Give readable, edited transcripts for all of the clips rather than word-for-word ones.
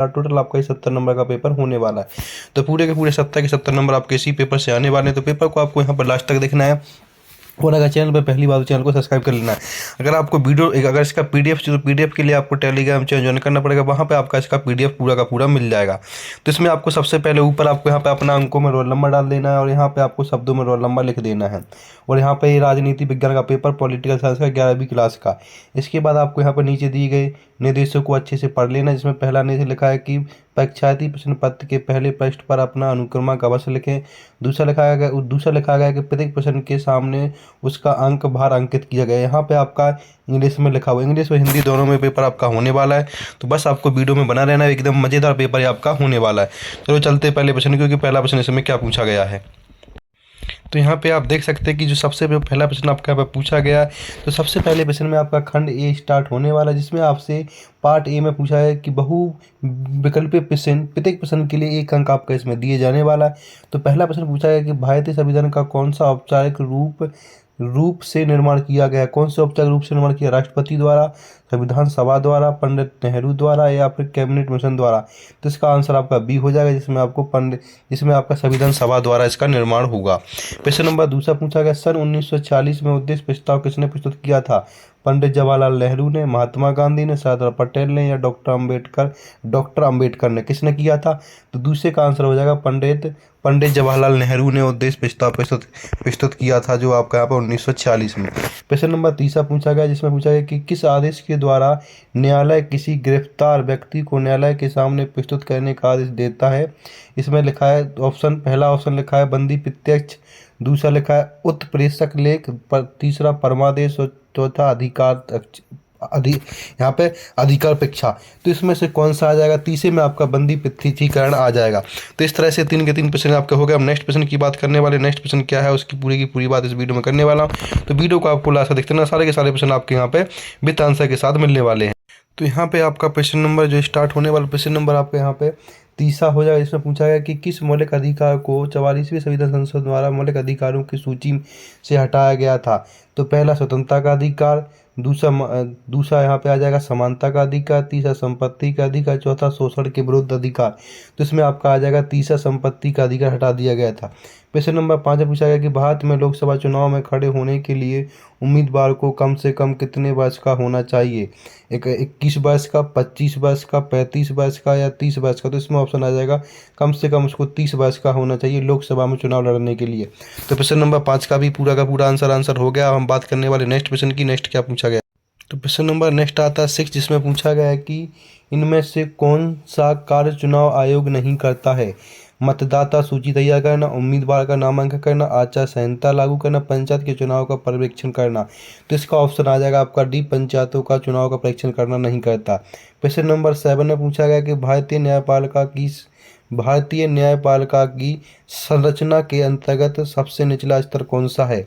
Total आपका ये 70 number का पेपर होने वाला है। तो पूरे के पूरे 70 के 70 नंबर आपके इसी पेपर से आने वाले हैं। तो पेपर को आपको यहाँ पर लास्ट तक देखना है और अगर चैनल पर पहली बार तो चैनल को सब्सक्राइब कर लेना है। अगर आपको वीडियो अगर इसका पीडीएफ चाहिए तो पीडीएफ के लिए आपको टेलीग्राम चैनल ज्वाइन करना पड़ेगा, वहाँ पे आपका इसका पीडीएफ पूरा का पूरा मिल जाएगा। तो इसमें आपको सबसे पहले ऊपर आपको यहाँ पे अपना अंकों में रोल नंबर डाल देना है और यहाँ पे आपको शब्दों में रोल नंबर लिख देना है। और यहाँ पे राजनीति विज्ञान का पेपर, पॉलिटिकल साइंस का 11वीं क्लास का। इसके बाद आपको यहाँ पर नीचे दिए गए निर्देशों को अच्छे से पढ़ लेना, जिसमें पहला निर्देश लिखा है कि परीक्षार्थी प्रश्न पत्र के पहले पृष्ठ पर अपना अनुक्रमांक अवश्य लिखें। दूसरा लिखा गया कि प्रत्येक प्रश्न के सामने उसका अंक भार अंकित किया गया। यहाँ पे आपका इंग्लिश में लिखा हुआ, इंग्लिश और हिंदी दोनों में पेपर आपका होने वाला है। तो बस आपको वीडियो में बना रहना है, एकदम मज़ेदार पेपर आपका होने वाला है। चलो चलते पहले प्रश्न, क्योंकि पहला प्रश्न इसमें क्या पूछा गया है। तो यहाँ पे आप देख सकते हैं कि जो सबसे पहला प्रश्न आपका यहाँ पे पूछा गया है, तो सबसे पहले प्रश्न में आपका खंड ए स्टार्ट होने वाला है, जिसमें आपसे पार्ट ए में पूछा है कि बहु विकल्पीय प्रश्न, प्रत्येक प्रश्न के लिए 1 अंक आपका इसमें दिए जाने वाला है। तो पहला प्रश्न पूछा गया कि भारतीय संविधान का कौन सा औपचारिक रूप से निर्माण किया गया। कौन से औपचारिक रूप से निर्माण किया, राष्ट्रपति द्वारा, संविधान सभा द्वारा, पंडित नेहरू द्वारा या फिर कैबिनेट मिशन द्वारा। तो इसका आंसर आपका बी हो जाएगा, जिसमें आपका संविधान सभा द्वारा इसका निर्माण होगा। प्रश्न नंबर दूसरा पूछा गया, सन 1940 में उद्देश्य प्रस्ताव किसने प्रस्तुत किया था। पंडित जवाहरलाल नेहरू ने, महात्मा गांधी ने, सरदार पटेल ने या डॉक्टर अंबेडकर ने। किसने किया था, तो दूसरे का आंसर हो जाएगा पंडित जवाहरलाल नेहरू ने उद्देश्य प्रस्ताव प्रस्तुत किया था, जो आपका यहाँ पर 1940 में। प्रश्न नंबर तीसरा पूछा गया, जिसमें पूछा गया कि किस आदेश के द्वारा न्यायालय किसी गिरफ्तार व्यक्ति को न्यायालय के सामने प्रस्तुत करने का आदेश देता है। इसमें लिखा है पहला ऑप्शन लिखा है बंदी प्रत्यक्ष, दूसरा लिखा है उत्प्रेषक लेख, तीसरा परमादेश और चौथा यहाँ पे अधिकार पेक्षा। तो इसमें से कौन सा आ जाएगा, तीसरे में आपका बंदी प्रत्यक्षीकरण आ जाएगा। तो इस तरह से 3 के 3 प्रश्न आपके हो गए। अब नेक्स्ट प्रश्न की बात करने वाले, नेक्स्ट प्रश्न क्या है उसकी पूरी की पूरी बात इस वीडियो में करने वाला हूँ। तो वीडियो को आपको लास्ट तक देखते रहना, सारे के सारे प्रश्न आपके यहाँ पे विद आंसर के साथ मिलने वाले हैं। तो यहाँ पे आपका प्रश्न नंबर जो स्टार्ट होने वाला प्रश्न नंबर आपके यहाँ पे तीसरा हो जाएगा, इसमें पूछा गया कि किस मौलिक अधिकार को 44वीं संविधान संशोधन द्वारा मौलिक अधिकारों की सूची से हटाया गया था। तो पहला स्वतंत्रता का अधिकार, दूसरा यहाँ पे आ जाएगा समानता का अधिकार, तीसरा संपत्ति का अधिकार, चौथा शोषण के विरुद्ध अधिकार। तो इसमें आपका आ जाएगा तीसरा संपत्ति का अधिकार हटा दिया गया था। प्रश्न नंबर 5 में पूछा गया कि भारत में लोकसभा चुनाव में खड़े होने के लिए उम्मीदवार को कम से कम कितने वर्ष का होना चाहिए। 21 वर्ष का, 25 वर्ष का, 35 वर्ष का या 30 वर्ष का। तो इसमें ऑप्शन आ जाएगा कम से कम उसको 30 वर्ष का होना चाहिए लोकसभा में चुनाव लड़ने के लिए। तो प्रश्न नंबर 5 का भी पूरा का पूरा आंसर हो गया। हम बात करने वाले नेक्स्ट प्रश्न की, नेक्स्ट क्या पूछा गया। तो प्रश्न नंबर नेक्स्ट आता है 6, जिसमें पूछा गया है कि इनमें से कौन सा कार्य चुनाव आयोग नहीं करता है। मतदाता सूची तैयार करना, उम्मीदवार का नामांकन करना, आचार संहिता लागू करना, पंचायत के चुनाव का पर्यवेक्षण करना। तो इसका ऑप्शन आ जाएगा आपका डी, पंचायतों का चुनाव का परीक्षण करना नहीं करता। प्रश्न नंबर 7 में पूछा गया कि भारतीय न्यायपालिका की संरचना के अंतर्गत सबसे निचला स्तर कौन सा है।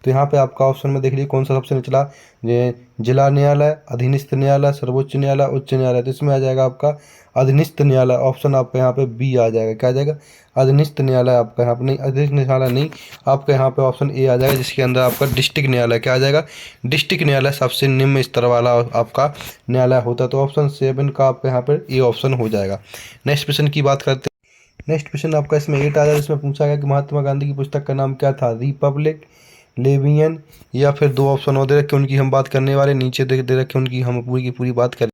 तो यहाँ पे आपका ऑप्शन में देख लीजिए कौन सा सबसे निचला, जिला न्यायालय, अधीनस्थ न्यायालय, सर्वोच्च न्यायालय, उच्च न्यायालय। तो इसमें आ जाएगा आपका अधीनस्थ न्यायालय। ऑप्शन आपका यहाँ पे बी आ जाएगा, क्या आ जाएगा, अधीनस्थ न्यायालय। आपका यहाँ पे नहीं, अधीनस्थ न्यायालय नहीं, आपका यहाँ पे ऑप्शन ए आ जाएगा, जिसके अंदर आपका डिस्ट्रिक्ट न्यायालय क्या आ जाएगा, डिस्ट्रिक्ट न्यायालय सबसे निम्न स्तर वाला आपका न्यायालय होता है। तो ऑप्शन 7 का आपका यहाँ पर ए ऑप्शन हो जाएगा। नेक्स्ट प्रश्न की बात करते हैं। नेक्स्ट प्रश्न आपका इसमें 8 आ जाएगा, जिसमें पूछा गया कि महात्मा गांधी की पुस्तक का नाम क्या था, रिपब्लिक, लेवियन या फिर 2 ऑप्शन और दे रखे, उनकी हम बात करने वाले, नीचे दे रखे उनकी हम पूरी की पूरी बात करें।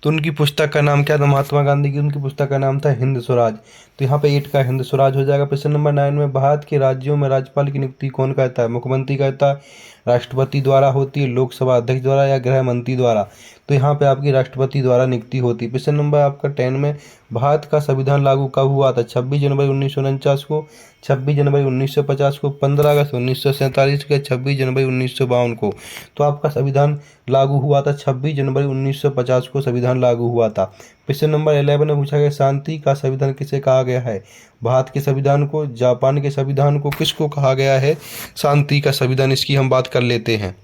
तो उनकी पुस्तक का नाम क्या था, महात्मा गांधी की उनकी पुस्तक का नाम था हिंद स्वराज। तो यहाँ पे 8 का हिंद स्वराज हो जाएगा। प्रश्न नंबर 9 में भारत के राज्यों में राज्यपाल की नियुक्ति कौन करता है, मुख्यमंत्री करता है, राष्ट्रपति द्वारा होती है, लोकसभा अध्यक्ष द्वारा या गृह मंत्री द्वारा। तो यहाँ पे आपकी राष्ट्रपति द्वारा नियुक्ति होती है। प्रश्न नंबर आपका 10 में भारत का संविधान लागू कब हुआ था, 26 जनवरी 1949 को, 26 जनवरी 1950 को, 15 अगस्त 1947 को, 26 जनवरी 1952 को। तो आपका संविधान लागू हुआ था 26 जनवरी 1950 को संविधान लागू हुआ था। प्रश्न नंबर 11 में पूछा गया शांति का संविधान किसे कहा गया है, भारत के संविधान को, जापान के संविधान को, किसको कहा गया है शांति का संविधान। इसकी हम बात कर लेते हैं।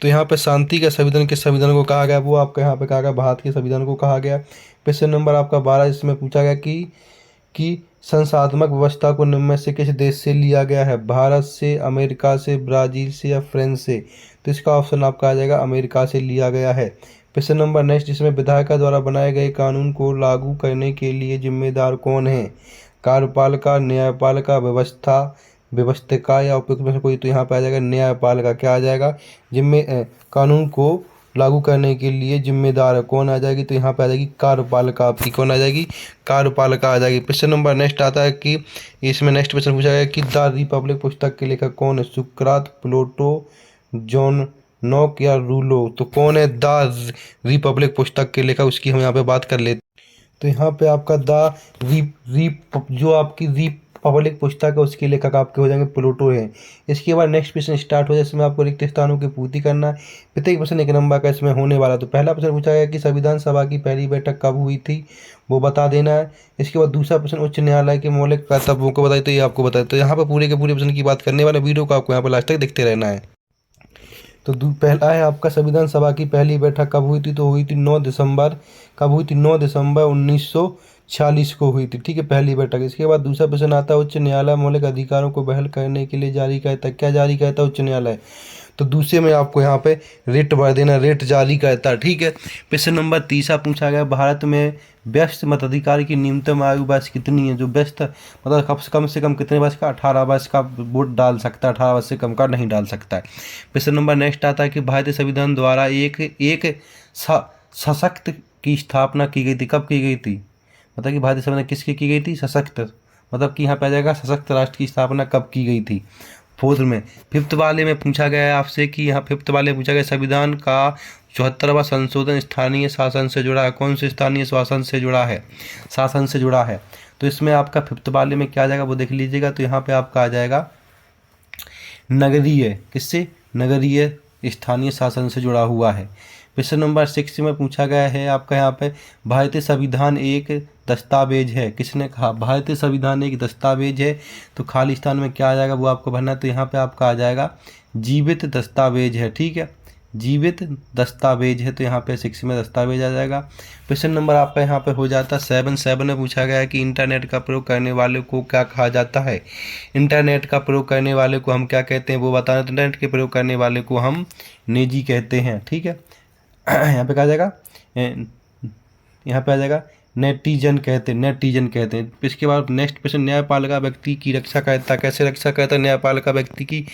तो यहाँ पे शांति का संविधान किस संविधान को कहा गया, वो आपका यहाँ पे कहा गया भारत के संविधान को कहा गया। प्रश्न नंबर आपका 12, इसमें पूछा गया कि संसाधनात्मक व्यवस्था को निम्न में से किस देश से लिया गया है, भारत से, अमेरिका से, ब्राज़ील से या फ्रांस से। तो इसका ऑप्शन आपका आ जाएगा अमेरिका से लिया गया है। प्रश्न नंबर नेक्स्ट, जिसमें विधायिका द्वारा बनाए गए कानून को लागू करने के लिए जिम्मेदार कौन है? कार्यपालिका, न्यायपालिका, व्यवस्थिका या उपयुक्त में से कोई? तो यहाँ पे आ जाएगा न्यायपालिका। क्या आ जाएगा? कानून को लागू करने के लिए जिम्मेदार कौन आ जाएगी? तो यहाँ पे आ जाएगी कार्यपालिका आपकी। कौन आ जाएगी? कार्यपालिका आ जाएगी। प्रश्न नंबर नेक्स्ट आता है कि इसमें नेक्स्ट प्रश्न पूछा गया कि द रिपब्लिक पुस्तक के लेखक कौन है? सुकरात, प्लेटो, जॉन नॉक या रूलो? तो कौन है द रिपब्लिक पुस्तक के लेखक? उसकी हम यहाँ पे बात कर लेते। तो यहाँ पे आपका जो आपकी रिपब्लिक पुस्तक है उसके लेखक आपके हो जाएंगे प्लेटो है। इसके बाद नेक्स्ट प्रश्न स्टार्ट हो जाए। इसमें आपको रिक्त स्थानों की पूर्ति करना है। प्रत्येक प्रश्न 1 नंबर का इसमें होने वाला। तो पहला प्रश्न पूछा गया कि संविधान सभा की पहली बैठक कब हुई थी? वो बता देना है। इसके बाद दूसरा प्रश्न उच्च न्यायालय के मौलिक कर्तव्यों को बताइए। तो ये आपको बताए। तो यहाँ पर पूरे के पूरे प्रश्न की बात करने वाले वीडियो को आपको यहाँ पर लास्ट तक देखते रहना है। तो पहला है आपका संविधान सभा की पहली बैठक कब हुई थी? तो हुई थी 9 दिसंबर। कब हुई थी? 9 दिसंबर 1946 को हुई थी। ठीक है, पहली बैठक। इसके बाद दूसरा प्रश्न आता है उच्च न्यायालय मौलिक अधिकारों को बहाल करने के लिए जारी करता है। क्या जारी करता है उच्च न्यायालय? तो दूसरे में आपको यहाँ पे रेट भर देना, रेट जारी करता है। ठीक है। प्रश्न नंबर तीसरा पूछा गया भारत में व्यस्त मताधिकार की न्यूनतम आयु वर्ष कितनी है? जो व्यस्त मतलब कम से कम कितने वर्ष का? 18 वर्ष का वोट डाल सकता है, 18 वर्ष से कम का नहीं डाल सकता है। प्रश्न नंबर नेक्स्ट आता है कि भारतीय संविधान द्वारा एक सशक्त की स्थापना की गई थी। कब की गई थी? मतलब कि भारतीय संविधान किसकी की गई थी? सशक्त। मतलब कि यहाँ पे आ जाएगा सशक्त राष्ट्र की स्थापना कब की गई थी? फोर्थ में। फिफ्थ वाले में पूछा गया है आपसे कि यहाँ फिफ्थ वाले में पूछा गया संविधान का 74वां संशोधन स्थानीय शासन से जुड़ा है। कौन से स्थानीय शासन से जुड़ा है? शासन से जुड़ा है। तो इसमें आपका फिफ्थ वाले में क्या आ जाएगा वो देख लीजिएगा। तो यहाँ पे आपका आ जाएगा नगरीय। किससे? नगरीय स्थानीय शासन से जुड़ा हुआ है। प्रश्न नंबर 6 में पूछा गया है आपका यहाँ पे भारतीय संविधान एक दस्तावेज है। किसने कहा? भारतीय संविधान एक दस्तावेज है। तो खाली स्थान में क्या आ जाएगा वो आपको भरना है। तो यहाँ पे आपका आ जाएगा जीवित दस्तावेज है। ठीक है, जीवित दस्तावेज है। तो यहाँ पे 6 में दस्तावेज आ जाएगा। प्रश्न नंबर आपका यहाँ पे हो जाता है 7 में पूछा गया है कि इंटरनेट का प्रयोग करने वाले को क्या कहा जाता है? इंटरनेट का प्रयोग करने वाले को हम क्या कहते हैं वो बताना। तो इंटरनेट के प्रयोग करने वाले को हम निजी कहते हैं। ठीक है, यहाँ पे कहा जाएगा, यहाँ पे आ जाएगा नेटिजन कहते हैं, नेटिजन कहते हैं। इसके बाद नेक्स्ट प्रश्न न्यायपालिका व्यक्ति की रक्षा करता है। कैसे रक्षा करता है न्यायपालिका व्यक्ति की?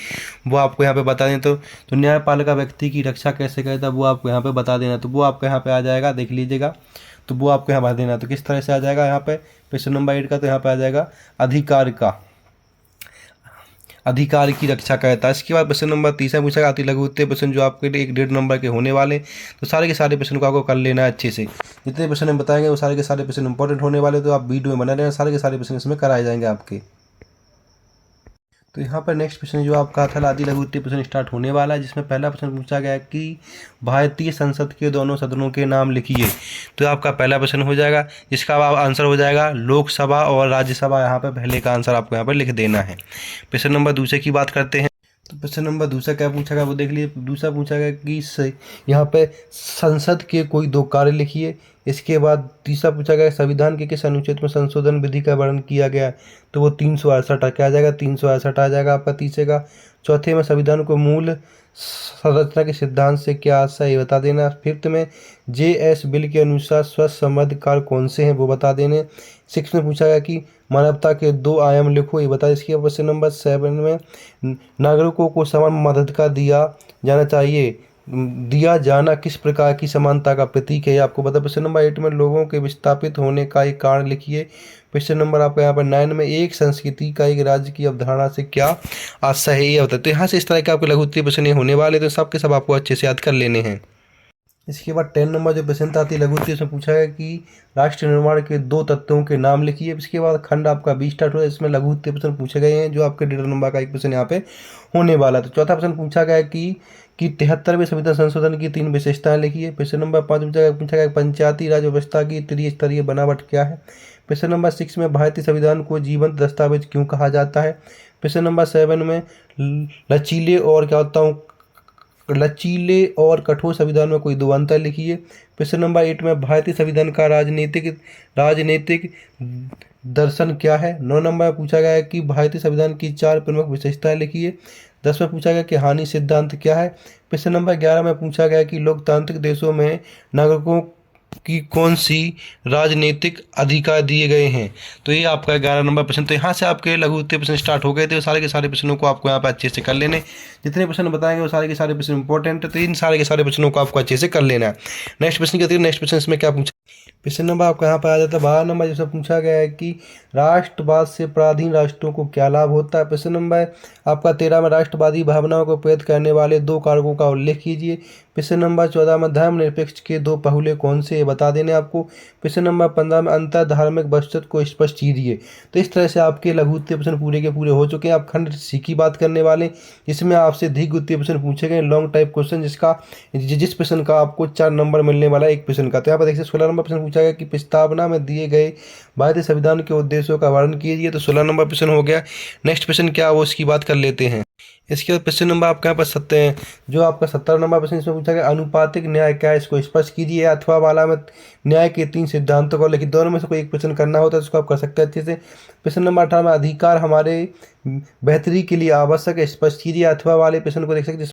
वो आपको यहाँ पे बता दें। तो न्यायपालिका व्यक्ति की रक्षा कैसे करता है वो आपको यहाँ पे बता देना। तो वो आपको यहाँ पे आ जाएगा, देख लीजिएगा। तो वो आपको यहाँ बता देना। तो किस तरह से आ जाएगा यहाँ पे प्रश्न नंबर 8 का? तो यहाँ पे आ जाएगा अधिकार की रक्षा करता है। इसके बाद प्रश्न नंबर 30 पूछा अति लघु उत्तर प्रश्न जो आपके लिए 1.5 नंबर के होने वाले। तो सारे के सारे प्रश्न को आपको कर लेना है अच्छे से। जितने प्रश्न हम बताएंगे वो सारे के सारे प्रश्न इंपॉर्टेंट होने वाले। तो आप वीडियो में बना लेना, सारे के सारे प्रश्न इसमें कराए जाएंगे आपके। तो यहाँ पर नेक्स्ट प्रश्न जो आपका था आदि लघु उत्तर प्रश्न स्टार्ट होने वाला है, जिसमें पहला प्रश्न पूछा गया कि भारतीय संसद के दोनों सदनों के नाम लिखिए। तो आपका पहला प्रश्न हो जाएगा, जिसका आप आंसर हो जाएगा लोकसभा और राज्यसभा। यहाँ पर पहले का आंसर आपको यहाँ पर लिख देना है। प्रश्न नंबर दूसरे की बात करते हैं। तो प्रश्न नंबर दूसरा क्या पूछा गया वो देख लीजिए। दूसरा पूछा गया कि यहाँ पे संसद के कोई 2 कार्य लिखिए। इसके बाद तीसरा पूछा गया संविधान के किस अनुच्छेद में संशोधन विधि का वर्णन किया गया है। तो वो 368 क्या आ जाएगा? 368 आ जाएगा आपका तीसरे का। चौथे में संविधान को मूल संरचना के सिद्धांत से क्या आशय है बता देना। फिफ्थ में JS बिल के अनुसार स्वस्थ समृद्ध कार्य कौन से हैं वो बता देने। 6 में पूछा गया कि मानवता के 2 आयाम लिखो, ये बता। इसके प्रश्न नंबर 7 में नागरिकों को समान मताधिकार दिया जाना किस प्रकार की समानता का प्रतीक है, आपको बता। प्रश्न नंबर 8 में लोगों के विस्थापित होने का एक कारण लिखिए। प्रश्न नंबर आपका यहाँ पर 9 में एक संस्कृति का एक राज्य की अवधारणा से क्या आशय है ये होता है। तो यहाँ से इस तरह के आपके लघु उत्तरीय प्रश्न होने वाले, तो सब के सब आपको अच्छे से याद कर लेने हैं। इसके बाद 10 नंबर जो प्रश्न आती है लघु उत्तरीय, उसमें पूछा है कि राष्ट्र निर्माण के 2 तत्वों के नाम लिखिए। इसके बाद खंड आपका 20 स्टार्ट हुआ है, इसमें लघु उत्तरीय प्रश्न पूछे गए हैं जो आपके 1.5 नंबर का एक प्रश्न यहाँ पे होने वाला है। तो चौथा प्रश्न पूछा गया कि 73वें संविधान संशोधन की 3 विशेषताएं लिखिए। प्रश्न नंबर 5 पूछा गया पंचायती राज व्यवस्था की त्रिस्तरीय बनावट क्या है। प्रश्न नंबर 6 में भारतीय संविधान को जीवंत दस्तावेज क्यों कहा जाता है। प्रश्न नंबर 7 में लचीले और कठोर संविधान में कोई 2 अंतर लिखिए। प्रश्न नंबर 8 में भारतीय संविधान का राजनीतिक दर्शन क्या है। 9 नंबर में पूछा गया है कि भारतीय संविधान की 4 प्रमुख विशेषताएं लिखिए। 10 में पूछा गया कि हानि सिद्धांत क्या है। प्रश्न नंबर 11 में पूछा गया कि लोकतांत्रिक देशों में नागरिकों की कौन सी राजनीतिक अधिकार दिए गए हैं। तो ये आपका 11 नंबर प्रश्न। तो यहाँ से आपके लघु उत्तर प्रश्न स्टार्ट हो गए थे। सारे के सारे प्रश्नों को आपको यहाँ पे अच्छे से कर लेने, जितने प्रश्न बताएंगे वो सारे के सारे प्रश्न इंपॉर्टेंट है, तो इन सारे के सारे प्रश्नों को आपको अच्छे से कर लेना है। नेक्स्ट प्रश्न की नेक्स्ट प्रश्न इसमें क्या पूछा, प्रश्न नंबर आपको यहाँ पर आ जाता है 12 नंबर, जिसमें पूछा गया है कि राष्ट्रवाद से पराधीन राष्ट्रों को क्या लाभ होता है। प्रश्न नंबर आपका 13 में राष्ट्रवादी भावनाओं को प्रेरित करने वाले 2 कारकों का उल्लेख कीजिए। प्रश्न नंबर 14 में धर्मनिरपेक्ष के 2 पहलू कौन से बता देने आपको। प्रश्न नंबर 15 में अंतर धार्मिक वस्तु को स्पष्ट कीजिए। तो इस तरह से आपके लघु उत्तर प्रश्न पूरे के पूरे हो चुके हैं। आप खंड सी की बात करने वाले, जिसमें आपसे दीर्घ उत्तर प्रश्न पूछे गए, लॉन्ग टाइप क्वेश्चन, जिस प्रश्न का आपको 4 नंबर मिलने वाला है एक प्रश्न का। तो यहाँ पर देखिए 16 नंबर प्रश्न पूछा गया कि प्रस्तावना में दिए गए भारतीय संविधान के उद्देश्यों का वर्णन कीजिए। तो 16 नंबर प्रश्न हो गया। नेक्स्ट प्रश्न क्या वो इसकी बात कर लेते हैं। इसके बाद प्रश्न नंबर आपके यहाँ पर सकते हैं, जो आपका 17 नंबर प्रश्न इसमें पूछा गया अनुपातिक न्याय क्या है, इसको स्पष्ट कीजिए। अथवा वाला में न्याय के 3 सिद्धांतों को लिखिए। दोनों में से कोई एक प्रश्न करना होता है, उसको आप कर सकते हैं अच्छे से। प्रश्न नंबर 18 में अधिकार हमारे बेहतरी के लिए आवश्यक है, स्पष्ट कीजिए। अथवा वाले प्रश्न को देख सकते